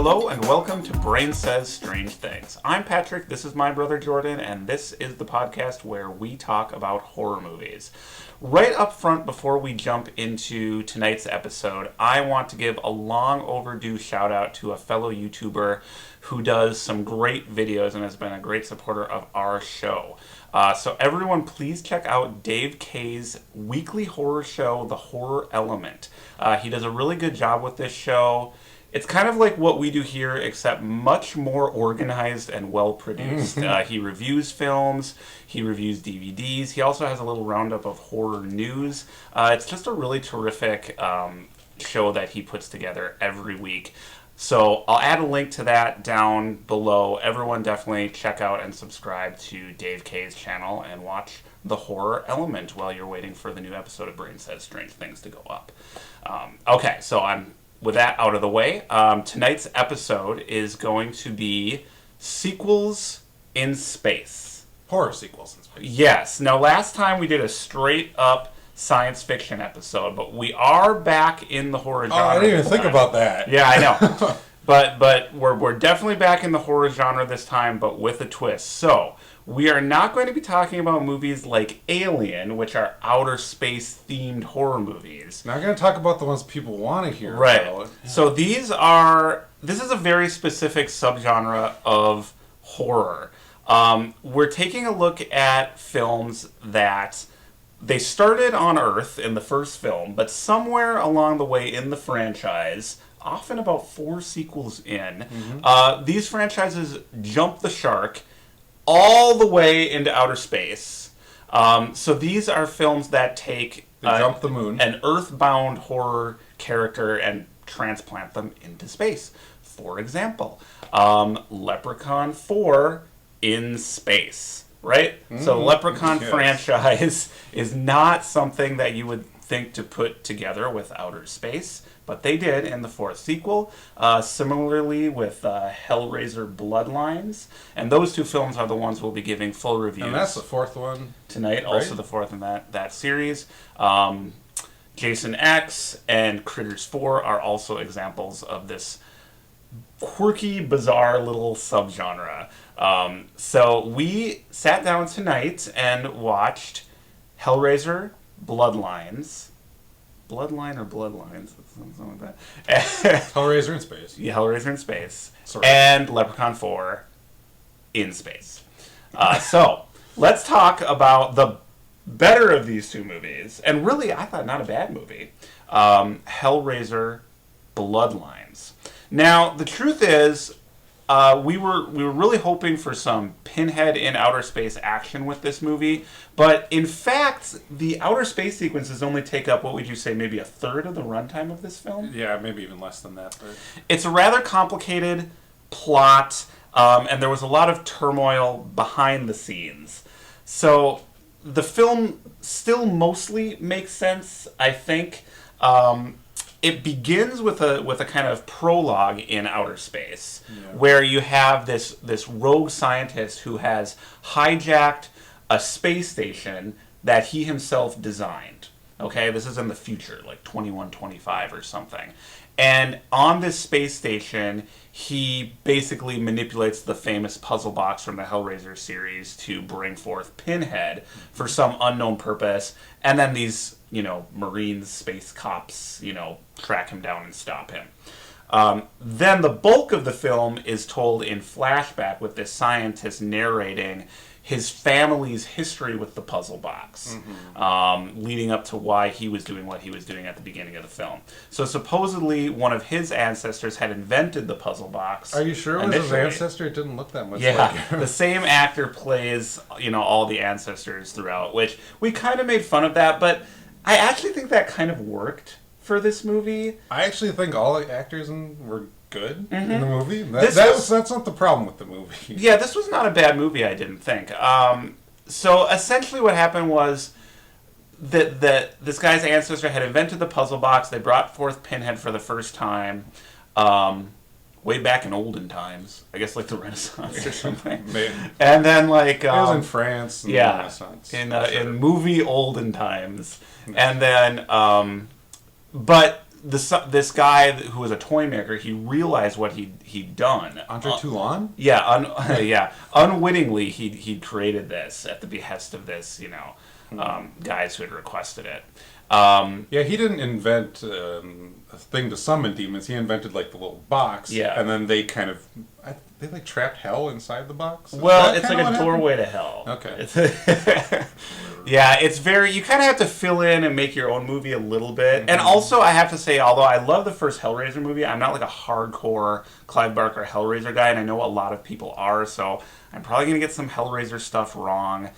Hello and welcome to Brain Says Strange Things. I'm Patrick, this is my brother Jordan, and this is the podcast where we talk about horror movies. Right up front, before we jump into tonight's episode, I want to give a long overdue shout out to a fellow YouTuber who does some great videos and has been a great supporter of our show. So everyone, please check out Dave K's weekly horror show, The Horror Element. He does a really good job with this show. It's kind of like what we do here, except much more organized and well-produced. He reviews films, he reviews DVDs, he also has a little roundup of horror news. It's just a really terrific show that he puts together every week. So I'll add a link to that down below. Everyone definitely check out and subscribe to Dave K's channel and watch The Horror Element while you're waiting for the new episode of Brain Says Strange Things to go up. Okay, so with that out of the way, tonight's episode is going to be sequels in space. Horror sequels in space. Yes. Now, last time we did a straight-up science fiction episode, but we are back in the horror genre. Oh, I didn't even think about that. Yeah, I know. but we're definitely back in the horror genre this time, but with a twist. So, we are not going to be talking about movies like Alien, which are outer space-themed horror movies. Not going to talk about the ones people want to hear about. Right. So this is a very specific subgenre of horror. We're taking a look at films that they started on Earth in the first film, but somewhere along the way in the franchise, often about 4 sequels in, these franchises jump the shark all the way into outer space. So these are films that take jump the moon, an earthbound horror character and transplant them into space. For example, Leprechaun 4 in space, right? So Leprechaun franchise is not something that you would think to put together with outer space, but they did in the 4th sequel. Similarly with Hellraiser Bloodlines, and those 2 films are the ones we'll be giving full reviews. And that's the 4th one tonight, right? Also the 4th in that series. Jason X and Critters 4 are also examples of this quirky, bizarre little subgenre. So we sat down tonight and watched Hellraiser Bloodlines. Bloodline or Bloodlines? Something like that. Hellraiser in space. Yeah, Hellraiser in space. Sorry. And Leprechaun 4 in space. So, let's talk about the better of these 2 movies. And really, I thought not a bad movie. Hellraiser Bloodlines. Now, the truth is, we were really hoping for some Pinhead in outer space action with this movie, but in fact, the outer space sequences only take up, what would you say, maybe a third of the runtime of this film? Yeah, maybe even less than that. But it's a rather complicated plot, and there was a lot of turmoil behind the scenes. So the film still mostly makes sense, I think. It begins with a kind of prologue in outer space, where you have this rogue scientist who has hijacked a space station that he himself designed. Okay, this is in the future, like 2125 or something. And on this space station, he basically manipulates the famous puzzle box from the Hellraiser series to bring forth Pinhead for some unknown purpose. And then these, Marines, space cops, track him down and stop him. Then the bulk of the film is told in flashback with this scientist narrating his family's history with the puzzle box, leading up to why he was doing what he was doing at the beginning of the film. So supposedly one of his ancestors had invented the puzzle box. Are you sure it was his ancestor? It didn't look that much like him. The same actor plays, all the ancestors throughout, which we kind of made fun of that, but I actually think that kind of worked for this movie. I actually think all the actors were good in the movie. That's not the problem with the movie. Yeah, this was not a bad movie, I didn't think. So essentially what happened was that this guy's ancestor had invented the puzzle box. They brought forth Pinhead for the first time way back in olden times. I guess like the Renaissance or something. Maybe. And then it was in France in the Renaissance. In movie olden times. And then but this guy who was a toy maker, he realized what he'd done. Andre Toulon? Yeah, yeah. Unwittingly, he created this at the behest of this, guys who had requested it. Yeah, he didn't invent a thing to summon demons. He invented like the little box. Yeah. And then they kind of they like trapped hell inside the box. Well, it's like a doorway to hell. Okay. Yeah, it's very. You kind of have to fill in and make your own movie a little bit. Mm-hmm. And also, I have to say, although I love the first Hellraiser movie, I'm not like a hardcore Clive Barker Hellraiser guy, and I know a lot of people are. So I'm probably gonna get some Hellraiser stuff wrong.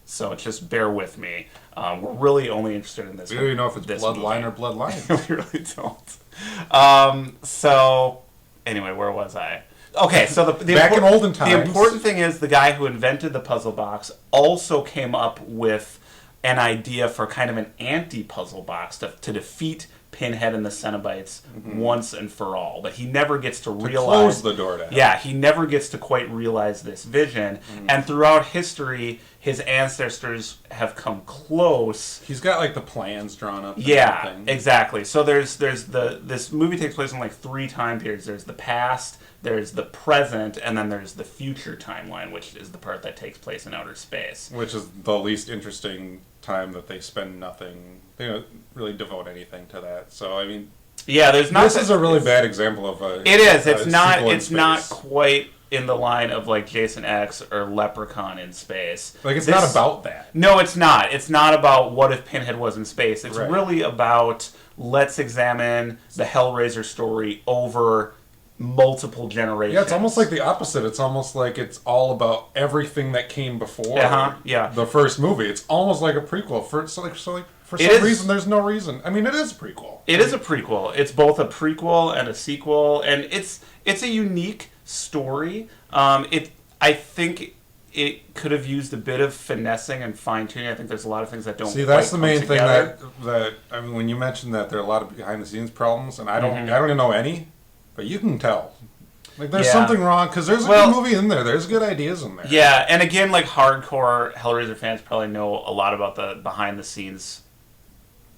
So just bear with me. We're really only interested in this. We don't even know if it's Bloodline or Bloodline. We really don't. So anyway, where was I? Okay, so the back in olden times. The important thing is the guy who invented the puzzle box also came up with an idea for kind of an anti-puzzle box to defeat Pinhead and the Cenobites once and for all. But he never gets to realize... close the door to hell. Yeah, he never gets to quite realize this vision. And throughout history, his ancestors have come close. He's got like the plans drawn up. Yeah, exactly. So this movie takes place in like 3 time periods. There's the past, there's the present, and then there's the future timeline, which is the part that takes place in outer space. Which is the least interesting time that they spend nothing. They don't really devote anything to that. So I mean, yeah, there's not. This is a really bad example of a. It is. It's not. It's not quite in the line of like Jason X or Leprechaun in space. Like it's not about that. No, it's not. It's not about what if Pinhead was in space. It's really about let's examine the Hellraiser story over multiple generations. Yeah, it's almost like the opposite. It's almost like it's all about everything that came before the first movie. It's almost like a prequel. For some reason, there's no reason. I mean, it is a prequel. It is a prequel. It's both a prequel and a sequel, and it's a unique story. I think it could have used a bit of finessing and fine tuning. I think there's a lot of things that don't. See, that's the main thing that I mean, when you mentioned that there are a lot of behind the scenes problems, and I don't even know any. But you can tell. Like, there's something wrong, because there's a good movie in there. There's good ideas in there. Yeah, and again, like, hardcore Hellraiser fans probably know a lot about the behind-the-scenes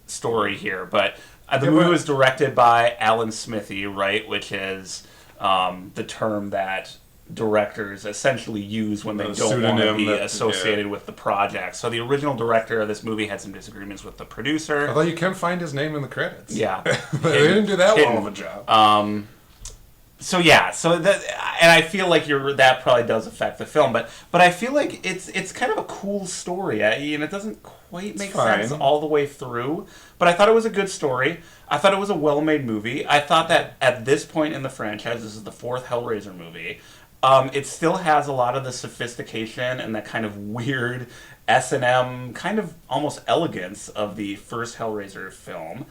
story here. But the movie was directed by Alan Smithy, right? Which is the term that directors essentially use when they don't want to be associated with the project. So the original director of this movie had some disagreements with the producer. Although you can find his name in the credits. Yeah. They didn't do that well of a job. So and I feel like that probably does affect the film, but I feel like it's kind of a cool story. It doesn't quite make sense all the way through, but I thought it was a good story. I thought it was a well-made movie. I thought that at this point in the franchise, this is the 4th Hellraiser movie, it still has a lot of the sophistication and that kind of weird S&M, kind of almost elegance of the first Hellraiser film.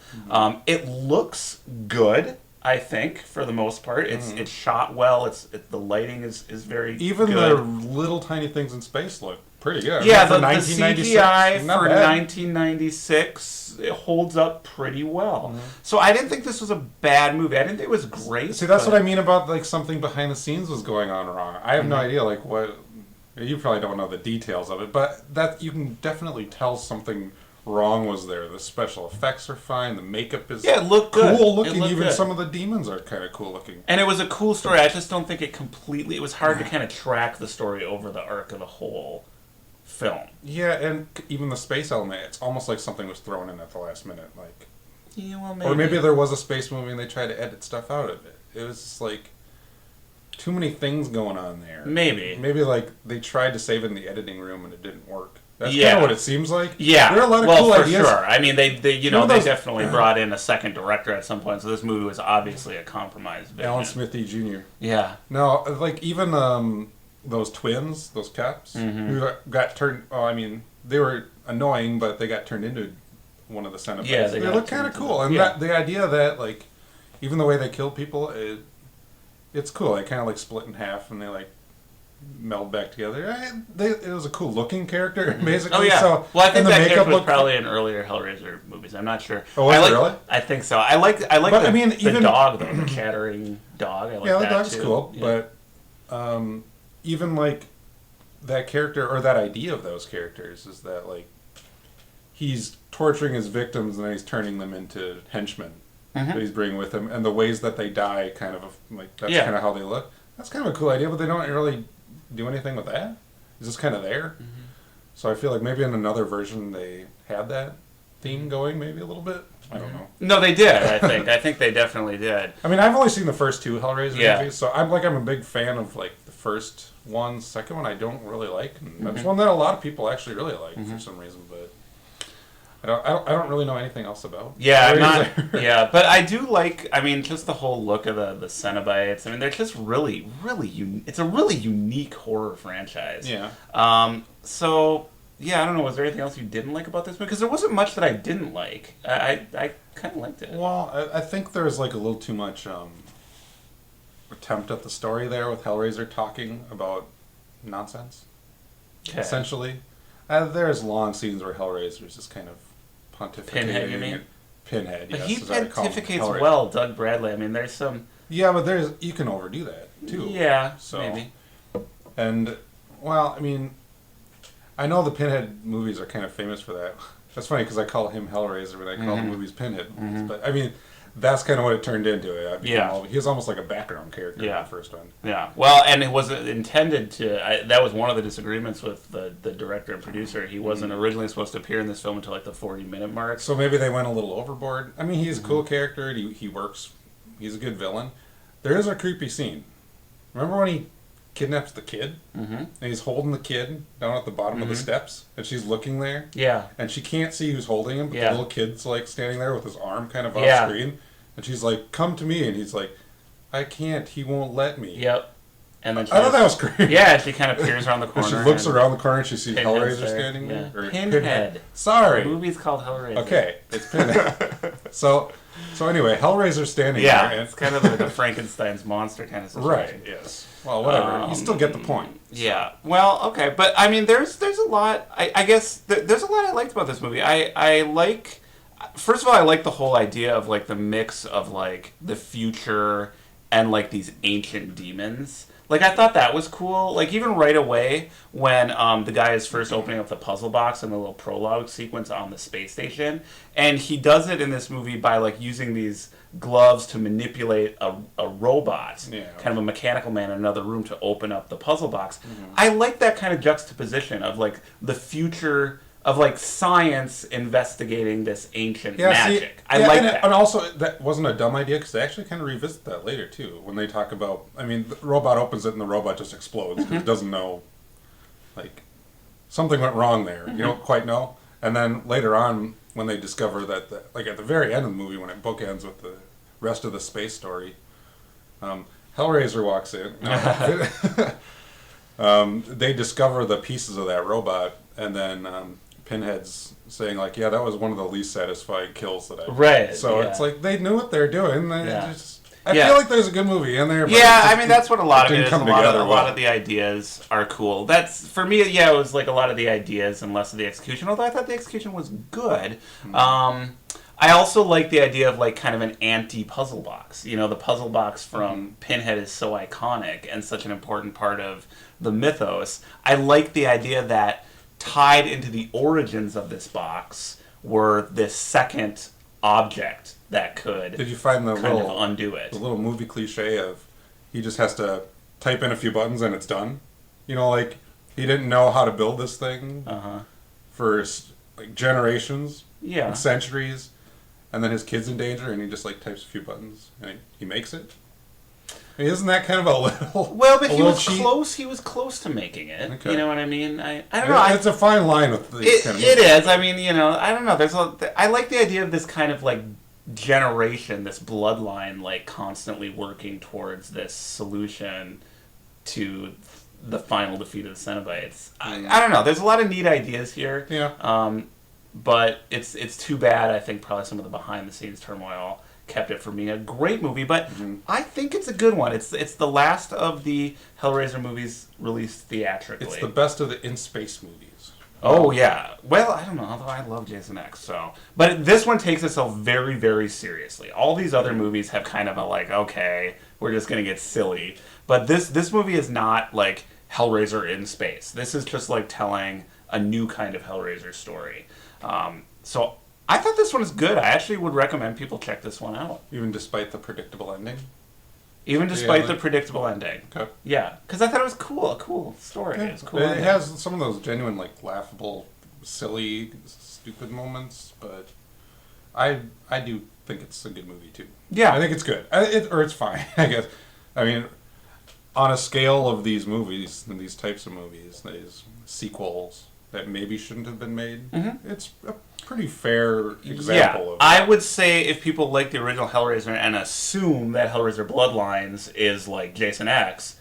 It looks good. I think for the most part, it's shot well. The lighting is very even good. The little tiny things in space look pretty good. Yeah, the CGI for 1996 it holds up pretty well. So I didn't think this was a bad movie. I didn't think it was great. See, that's what I mean about like something behind the scenes was going on wrong. I have no idea like what. You probably don't know the details of it, but that you can definitely tell something wrong was there. The special effects are fine. The makeup is it looked good. Cool looking. Even some of the demons are kind of cool looking. And it was a cool story. I just don't think it completely. It was hard to kind of track the story over the arc of the whole film. Yeah, and even the space element. It's almost like something was thrown in at the last minute. Like, yeah, well, maybe. Or maybe there was a space movie and they tried to edit stuff out of it. It was just like too many things going on there. Maybe like they tried to save it in the editing room and it didn't work. That's kind of what it seems like. Yeah, there are a lot of cool ideas. Sure. I mean, they definitely brought in a second director at some point, so this movie was obviously a compromise vision. Alan Smithy Jr. Yeah. No, like even those twins, those cops, who got turned. Oh, I mean, they were annoying, but they got turned into one of the Cenobites. Yeah, they look kind of cool, and the idea that like, even the way they kill people, it's cool. They kind of like split in half, and they like meld back together. It was a cool looking character, basically. Oh yeah. So, well, I think that character was probably in earlier Hellraiser movies. I'm not sure. Oh, was it really? I think so. I like the dog though, the chattering dog. I like that the dog's too. Cool. Yeah. But even like that character or that idea of those characters is that like he's torturing his victims and then he's turning them into henchmen. that he's bringing with him, and the ways that they die, kind of like that's kind of how they look. That's kind of a cool idea, but they don't really do anything with that. It's just kind of there. Mm-hmm. So I feel like maybe in another version they had that theme going, maybe a little bit. I don't know. No, they did. I think. I think they definitely did. I mean, I've only seen the first 2 Hellraiser movies, so I'm a big fan of like the first one. Second one, I don't really like. And that's one that a lot of people actually really like for some reason, but I don't really know anything else about. Yeah, but I do like. I mean, just the whole look of the Cenobites. I mean, they're just really, really unique. It's a really unique horror franchise. Yeah. So. Yeah, I don't know. Was there anything else you didn't like about this movie? Because there wasn't much that I didn't like. I kind of liked it. Well, I think there's like a little too much attempt at the story there with Hellraiser talking about nonsense. Okay. Essentially, there's long scenes where Hellraiser's just kind of pontificating. Pinhead, you mean? Pinhead, yes. But he pontificates well, Doug Bradley. I mean, there's some... Yeah, but you can overdo that, too. Yeah, maybe. And, well, I mean... I know the Pinhead movies are kind of famous for that. That's funny because I call him Hellraiser, but I call the movies Pinhead movies. But I mean, that's kind of what it turned into. He was almost like a background character in the first one. Yeah. Well, and it wasn't intended to. That was one of the disagreements with the director and producer. He wasn't originally supposed to appear in this film until like the 40-minute mark. So maybe they went a little overboard. I mean, he's a cool character. He works. He's a good villain. There is a creepy scene. Remember when he kidnaps the kid, and he's holding the kid down at the bottom of the steps, and she's looking there, and she can't see who's holding him, but the little kid's like standing there with his arm kind of off screen, and she's like, "Come to me," and he's like, "I can't, he won't let me." Yep. And then I thought that was great. Yeah, she kind of peers around the corner. And she looks around the corner and she sees Hellraiser standing there. Or Pinhead. Sorry. The movie's called Hellraiser. Okay, it's Pinhead. So anyway, Hellraiser's standing there. And it's kind of like a Frankenstein's monster kind of situation. Right, yes. Well, whatever. You still get the point. Yeah. Well, okay. But, I mean, there's a lot... I guess there's a lot I liked about this movie. I like... First of all, I like the whole idea of, like, the mix of, like, the future and, like, these ancient demons. Like, I thought that was cool. Like, even right away, when the guy is first opening up the puzzle box in the little prologue sequence on the space station, and he does it in this movie by, like, using these gloves to manipulate a robot, kind of a mechanical man in another room to open up the puzzle box. I like that kind of juxtaposition of, like, the future... of, like, science investigating this ancient magic. I like that. And also, that wasn't a dumb idea, because they actually kind of revisit that later, too, when they talk about... I mean, the robot opens it, and the robot just explodes, because it doesn't know, like, something went wrong there. You don't quite know. And then later on, when they discover that, like, at the very end of the movie, when it bookends with the rest of the space story, Hellraiser walks in. They discover the pieces of that robot, and then... Pinhead's saying, like, yeah, that was one of the least satisfying kills that I did. Right. So it's like, they knew what they're doing. I feel like there's a good movie in there. But I mean, that's what a lot of it is. A lot of the ideas are cool. That's, for me, it was like a lot of the ideas and less of the execution, although I thought the execution was good. I also like the idea of, like, kind of an anti-puzzle box. You know, the puzzle box from Pinhead is so iconic and such an important part of the mythos. I like the idea that tied into the origins of this box were this second object that could Did you find the kind of undo it. The little movie cliche of he just has to type in a few buttons and it's done? You know, like, he didn't know how to build this thing for, like, generations and centuries, and then his kid's in danger and he just, like, types a few buttons and he makes it? I mean, isn't that kind of a little... Well, but he was close. He was close to making it. Okay. You know what I mean? I don't know. It's a fine line with these kind of movies. It is. I mean, you know, I don't know. I like the idea of this kind of, like, generation, this bloodline, like, constantly working towards this solution to the final defeat of the Cenobites. I don't know. There's a lot of neat ideas here. Yeah. But it's too bad. I think probably some of the behind-the-scenes turmoil kept it from being a great movie, but I think it's a good one. It's the last of the Hellraiser movies released theatrically. It's the best of the in-space movies. Oh, yeah. Well, I don't know, although I love Jason X, so... But this one takes itself very, very seriously. All these other movies have kind of a, like, okay, we're just going to get silly. But this movie is not, like, Hellraiser in space. This is just, like, telling a new kind of Hellraiser story. So... I thought this one is good. I actually would recommend people check this one out. Even despite the predictable ending? Even despite the predictable ending. Okay. Yeah, because I thought it was cool. A cool story. Yeah. It's cool. It has some of those genuine, like, laughable, silly, stupid moments, but I do think it's a good movie, too. Yeah. I think it's good. Or it's fine, I guess. I mean, on a scale of these movies, and these types of movies, these sequels that maybe shouldn't have been made, it's a pretty fair example of that. I would say if people like the original Hellraiser and assume that Hellraiser Bloodlines is like Jason X,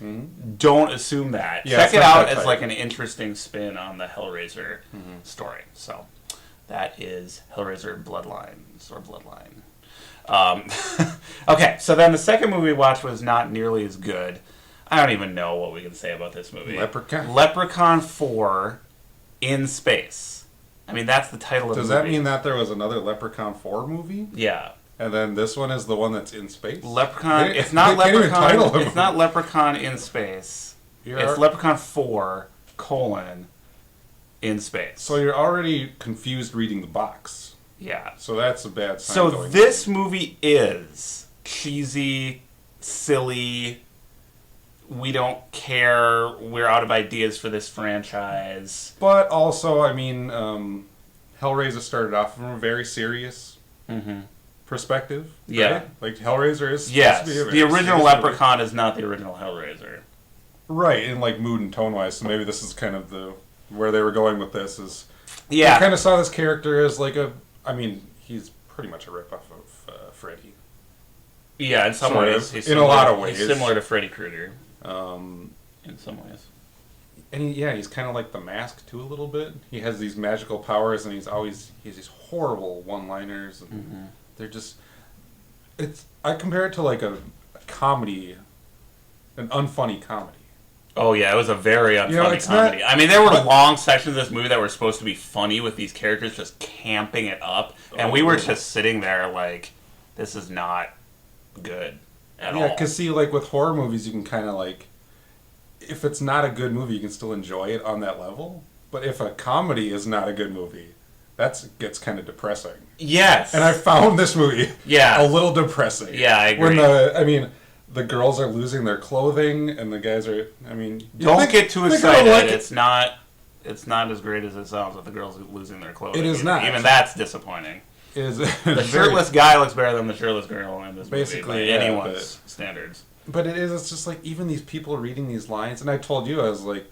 don't assume that. Yeah, check it out as like an interesting spin on the Hellraiser story. So that is Hellraiser Bloodlines or Bloodline. Okay, so then the second movie we watched was not nearly as good. I don't even know what we can say about this movie. Leprechaun 4 in Space. I mean, that's the title of the movie. Does that mean that there was another Leprechaun 4 movie? Yeah. And then this one is the one that's in space? Leprechaun. It's not Leprechaun. It's not Leprechaun in Space. It's Leprechaun 4, in space. So you're already confused reading the box. Yeah. So that's a bad sign. So this movie is cheesy, silly. We don't care. We're out of ideas for this franchise. But also, I mean, Hellraiser started off from a very serious perspective. Yeah. Right? Like, Hellraiser is supposed to be the original Leprechaun is not the original Hellraiser. Right, in like mood and tone-wise. So maybe this is kind of where they were going with this. Is yeah. I kind of saw this character as like I mean, he's pretty much a ripoff of Freddy. Yeah, in some ways. In a lot of ways. He's similar to Freddy Krueger. In some ways. And he's kind of like the Mask too a little bit. He has these magical powers, and he has these horrible one-liners, and they're just. I compare it to like a comedy, an unfunny comedy. Oh yeah, it was a very unfunny comedy. I mean, there were long sections of this movie that were supposed to be funny with these characters just camping it up, and we were just sitting there like, this is not good at all. Yeah, because see, like with horror movies, you can kind of like, if it's not a good movie, you can still enjoy it on that level. But if a comedy is not a good movie, that gets kind of depressing. Yes. And I found this movie a little depressing. Yeah, I agree. When the girls are losing their clothing and the guys are, don't get too excited. It's not as great as it sounds with the girls losing their clothing. It is not. Even that's disappointing. The shirtless guy looks better than the shirtless girl in this movie by anyone's standards. But it's just like, even these people reading these lines, and I told you, I was like,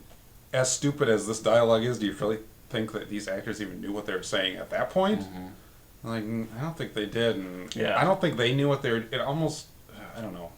as stupid as this dialogue is, do you really think that these actors even knew what they were saying at that point? Like, I don't think they did, and I don't think they knew what they were, it almost, I don't know.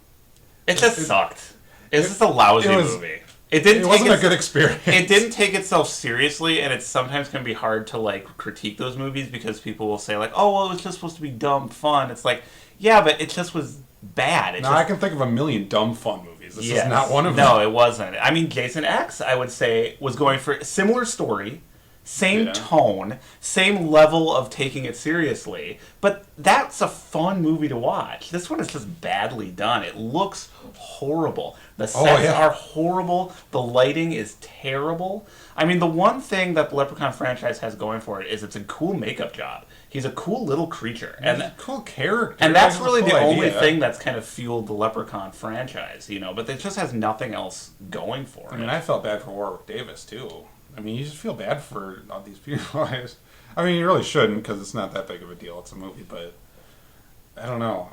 It sucked. It's just a lousy movie. It wasn't a good experience. It didn't take itself seriously, and it sometimes can be hard to like critique those movies because people will say like, "Oh, well, it was just supposed to be dumb fun." It's like, yeah, but it just was bad. I can think of a million dumb fun movies. This is not one of them. No, it wasn't. I mean, Jason X, I would say, was going for a similar story, same tone, same level of taking it seriously, but that's a fun movie to watch. This one is just badly done. It looks horrible. The sets are horrible. The lighting is terrible. I mean, the one thing that the Leprechaun franchise has going for it is it's a cool makeup job. He's a cool little creature. And a cool character. And that's really the only thing that's kind of fueled the Leprechaun franchise, but it just has nothing else going for it. I mean, I felt bad for Warwick Davis, too. I mean, you just feel bad for all these people. I mean, you really shouldn't, because it's not that big of a deal. It's a movie, but I don't know.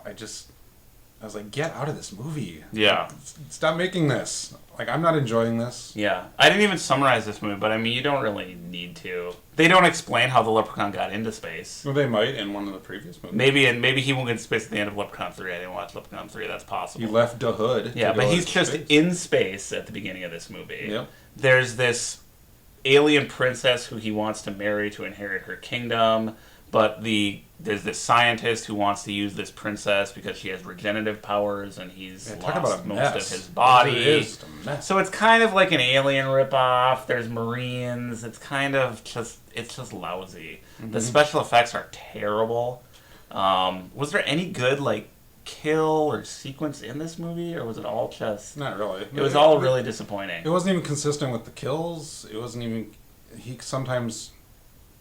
I was like, get out of this movie. Yeah. Stop making this. Like, I'm not enjoying this. Yeah. I didn't even summarize this movie, but I mean, you don't really need to. They don't explain how the Leprechaun got into space. Well, they might in one of the previous movies. Maybe he won't get into space at the end of Leprechaun 3. I didn't watch Leprechaun 3. That's possible. He left the hood. Yeah, but he's just in space at the beginning of this movie. Yep. There's this alien princess who he wants to marry to inherit her kingdom, but there's this scientist who wants to use this princess because she has regenerative powers and he's lost most of his body. It is a mess. So it's kind of like an Alien ripoff. There's Marines. It's kind of just lousy. The special effects are terrible. Was there any good kill or sequence in this movie, or was it all just... Not really. It was all really disappointing. It wasn't even consistent with the kills. It wasn't even... He sometimes...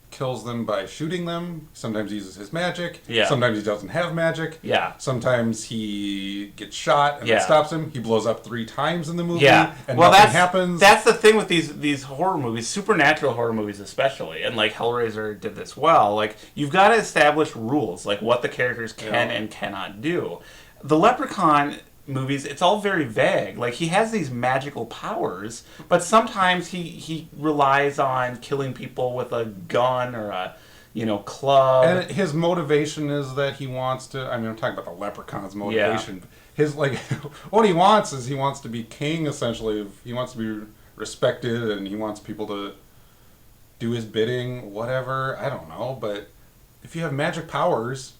kills them by shooting them. Sometimes he uses his magic. Yeah. Sometimes he doesn't have magic. Yeah. Sometimes he gets shot and it stops him. He blows up 3 times in the movie. Yeah. And nothing happens. That's the thing with these horror movies, supernatural horror movies especially, and like Hellraiser did this well. Like, you've got to establish rules, like what the characters can and cannot do. The Leprechaun movies, it's all very vague. Like, he has these magical powers, but sometimes he relies on killing people with a gun or a club. And his motivation is that he wants to. I mean, I'm talking about the Leprechaun's motivation. Yeah. His what he wants is he wants to be king. Essentially, he wants to be respected, and he wants people to do his bidding. Whatever, I don't know. But if you have magic powers,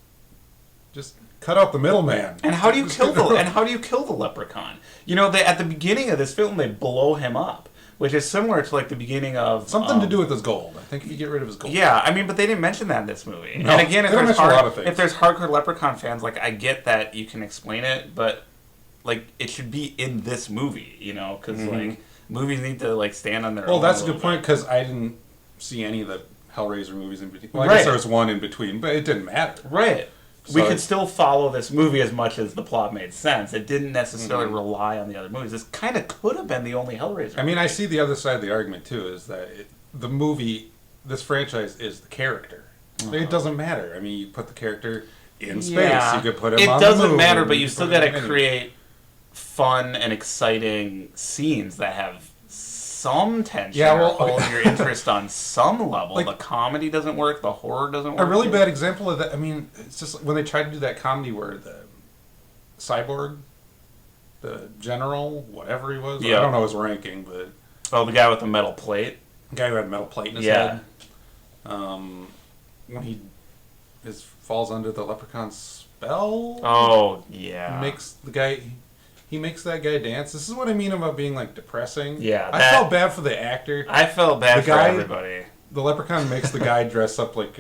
just cut out the middleman. And how do you kill the leprechaun? At the beginning of this film, they blow him up, which is similar to like the beginning of something to do with his gold. I think if you get rid of his gold. Yeah, I mean, but they didn't mention that in this movie. No, and again, if there's hardcore Leprechaun fans, like, I get that you can explain it, but like, it should be in this movie, because like, movies need to like stand on their own. Well, that's a good point, because I didn't see any of the Hellraiser movies in between. Well, I guess there was one in between, but it didn't matter. Right. So we could still follow this movie as much as the plot made sense. It didn't necessarily rely on the other movies. This kind of could have been the only Hellraiser movie. I see the other side of the argument, too, is that the movie, this franchise, is the character. It doesn't matter. I mean, you put the character in space. Yeah. You could put him on the moon. It doesn't matter, but you still got to create fun and exciting scenes that have some tension or hold your interest on some level. Like, the comedy doesn't work, the horror doesn't work. A really bad example of that, I mean, it's just when they tried to do that comedy where the cyborg, the general, whatever he was, I don't know his ranking, but... Oh, the guy with the metal plate? The guy who had a metal plate in his head. When he falls under the leprechaun spell... Oh, yeah. He makes that guy dance. This is what I mean about being, like, depressing. Yeah. I felt bad for the actor. I felt bad for everybody. The leprechaun makes the guy dress up, like,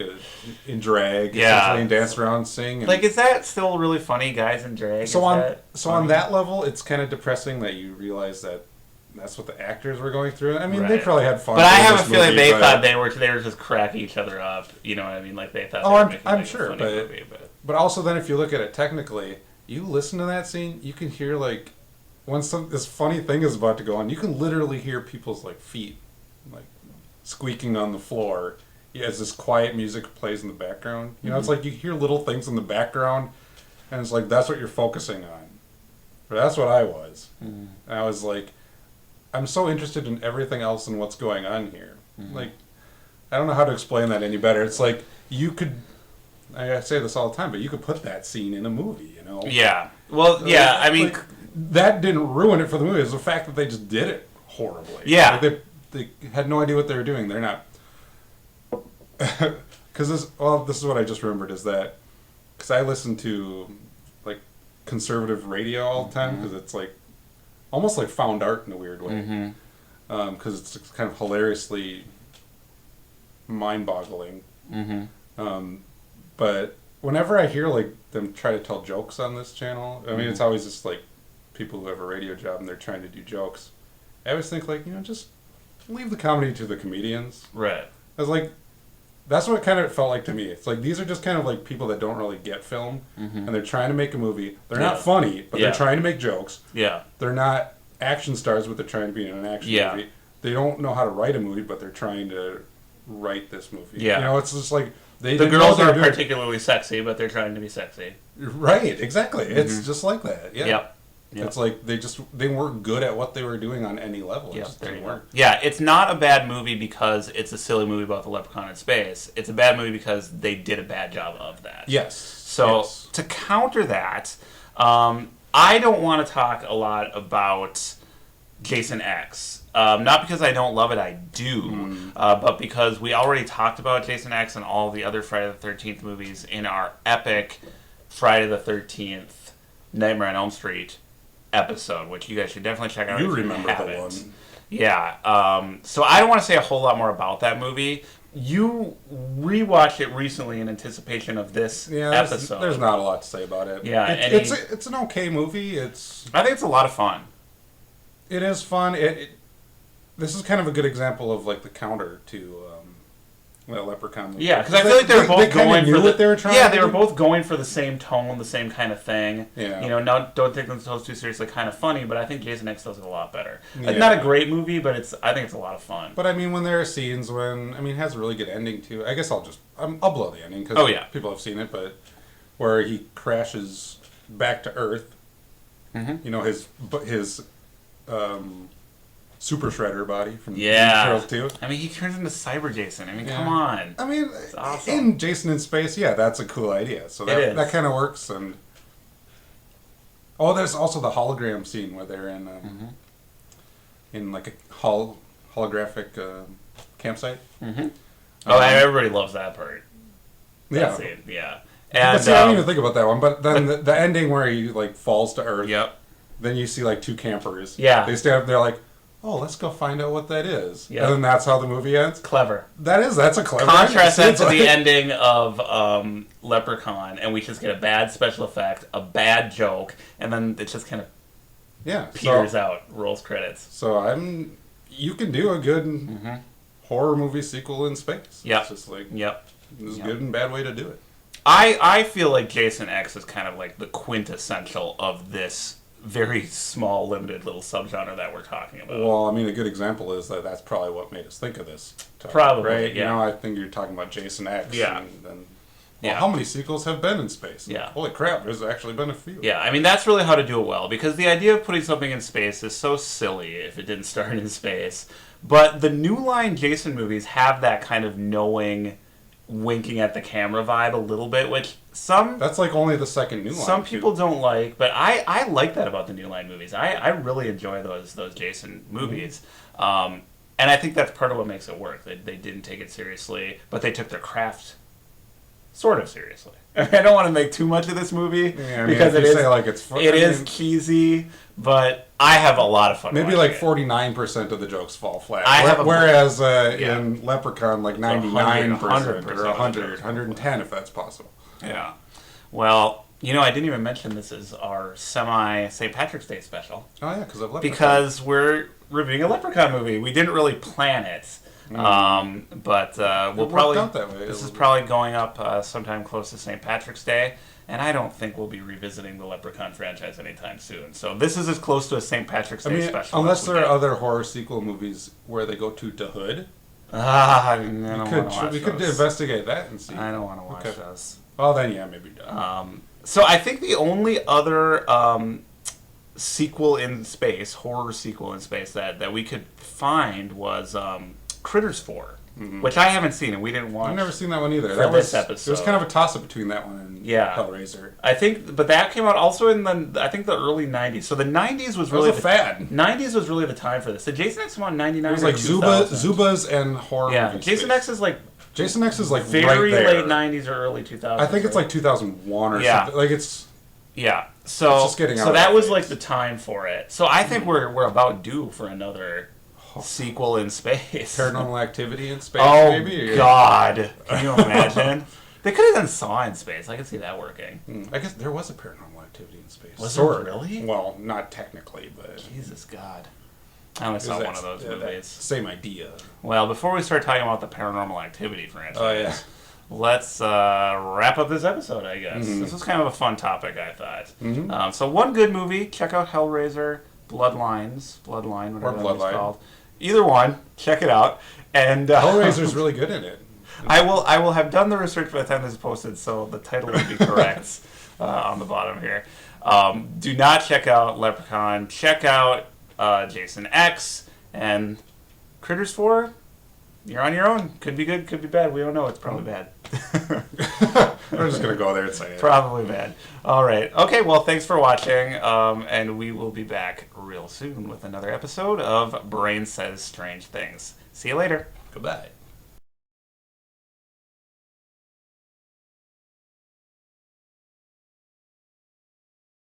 in drag, essentially, and dance around and sing. And, like, is that still really funny, guys in drag? So on that level, it's kind of depressing that you realize that that's what the actors were going through. I mean, they probably had fun. But I have a feeling they thought they were just cracking each other up. You know what I mean? Like, they thought they were making I'm sure, a funny movie. But also then if you look at it technically, you listen to that scene, you can hear, like, when this funny thing is about to go on, you can literally hear people's, like, feet, like, squeaking on the floor as this quiet music plays in the background. You know, it's like you hear little things in the background, and it's like that's what you're focusing on. But that's what I was. And I was like, I'm so interested in everything else and what's going on here. Like, I don't know how to explain that any better. It's like you could... I say this all the time, but you could put that scene in a movie, you know? Yeah. Well, yeah, I mean... Like, that didn't ruin it for the movie. It was the fact that they just did it horribly. Yeah. Like they had no idea what they were doing. They're not... Because this is what I just remembered, is that... Because I listen to, like, conservative radio all the time, because it's, like, almost like found art in a weird way. Because it's kind of hilariously mind-boggling. But whenever I hear, like, them try to tell jokes on this channel, I mean, it's always just, like, people who have a radio job and they're trying to do jokes. I always think, like, just leave the comedy to the comedians. Right. I was like, that's what it kind of felt like to me. It's like, these are just kind of, like, people that don't really get film, and they're trying to make a movie. They're not funny, but they're trying to make jokes. Yeah. They're not action stars, but they're trying to be in an action movie. They don't know how to write a movie, but they're trying to write this movie. Yeah. You know, it's just like... The girls aren't particularly sexy, but they're trying to be sexy. Right, exactly. It's just like that. Yeah. Yep. It's like they weren't good at what they were doing on any level. It just didn't work. Yeah, it's not a bad movie because it's a silly movie about the leprechaun in space. It's a bad movie because they did a bad job of that. Yes. So to counter that, I don't want to talk a lot about Jason X. Not because I don't love it, I do, but because we already talked about Jason X and all the other Friday the 13th movies in our epic Friday the 13th Nightmare on Elm Street episode, which you guys should definitely check out. You remember the one. Yeah. So I don't want to say a whole lot more about that movie. You rewatched it recently in anticipation of this episode. There's not a lot to say about it. Yeah, it's an okay movie. I think it's a lot of fun. It is fun. This is kind of a good example of, like, the counter to Well, Leprechaun. Yeah, because I feel like they were both going for what they were trying. Yeah, they were both going for the same tone, the same kind of thing. Yeah. You know, don't take themselves too seriously. Kind of funny, but I think Jason X does it a lot better. Yeah. Not a great movie, but I think it's a lot of fun. But I mean, when there are scenes it has a really good ending too. I guess I'll blow the ending because people have seen it, but where he crashes back to Earth. Mm-hmm. You know, his Super Shredder body from Turtles 2. I mean, he turns into Cyber Jason. I mean, come on. I mean, it's awesome. In Jason in Space, that's a cool idea. So that kind of works. And there's also the hologram scene where they're in like a holographic campsite. Mm-hmm. Everybody loves that part. That scene, yeah. And, I didn't even think about that one. But then the ending where he like falls to Earth. Yep. Then you see like two campers. Yeah. They stand up. They're like, "Oh, let's go find out what that is." Yep. And then that's how the movie ends. Clever. That's a clever. Contrast that to the ending of Leprechaun, and we just get a bad special effect, a bad joke, and then it just kind of peters out, rolls credits. So you can do a good horror movie sequel in space. Yeah. It's just like there's a good and bad way to do it. I feel like Jason X is kind of like the quintessential of this very small, limited little subgenre that we're talking about. Well, I mean, a good example is that's probably what made us think of this topic, probably, right? yeah. You know, I think you're talking about Jason X. Yeah. How many sequels have been in space? Yeah. Holy crap, there's actually been a few. Yeah, I mean, that's really how to do it well, because the idea of putting something in space is so silly if it didn't start in space. But the New Line Jason movies have that kind of knowing, winking at the camera vibe a little bit, which that's like only the second New Line. Some people don't like, but I like that about the New Line movies. I really enjoy those Jason movies. Mm-hmm. And I think that's part of what makes it work. They didn't take it seriously, but they took their craft sort of seriously. I don't want to make too much of this movie because it is cheesy, but I have a lot of fun. Maybe like 49% of the jokes fall flat. Whereas in Leprechaun, like 99% or 100, 110 if that's possible. Yeah. Well, I didn't even mention this is our semi-St. Patrick's Day special. Oh, yeah, because of Leprechaun. Because we're reviewing a Leprechaun movie. We didn't really plan it. But we'll probably... out that way. This is probably going up sometime close to St. Patrick's Day. And I don't think we'll be revisiting the Leprechaun franchise anytime soon. So this is as close to a St. Patrick's Day special. Unless there are other horror sequel movies where they go to the hood. We could investigate that and see. I don't want to watch those. Well, then, maybe don't. So I think the only other sequel in space, horror sequel in space, that we could find was Critters 4. Mm-hmm. Which I haven't seen, and we didn't watch. I've never seen that one either. This episode. It was kind of a toss-up between that one and Hellraiser. I think, but that came out also in the early 90s. So the 90s was really a fad. 90s was really the time for this. So Jason X came out in 99. It was like Zubas and horror movies. Jason X is like very late 90s or early 2000s. I think it's like 2001 or something. Like it's So it's just getting out that was like the time for it. So I think we're about due for another sequel in space. Paranormal Activity in space, maybe? Oh, God. Can you imagine? They could have done Saw in space. I could see that working. I guess there was a Paranormal Activity in space. Was there really? Well, not technically, but... Jesus, God. I only saw one of those movies. Same idea. Well, before we start talking about the Paranormal Activity franchise, let's wrap up this episode, I guess. Mm-hmm. This was kind of a fun topic, I thought. Mm-hmm. So one good movie, check out Hellraiser, Bloodline, whatever it's called. Either one, check it out. And Hellraiser's really good in it. I will have done the research by the time this is posted, so the title will be correct on the bottom here. Do not check out Leprechaun. Check out Jason X and Critters 4. You're on your own. Could be good, could be bad. We don't know. It's probably bad. We're just going to go there and say it. Probably bad. All right. Okay, well, thanks for watching. And we will be back real soon with another episode of Brain Says Strange Things. See you later. Goodbye.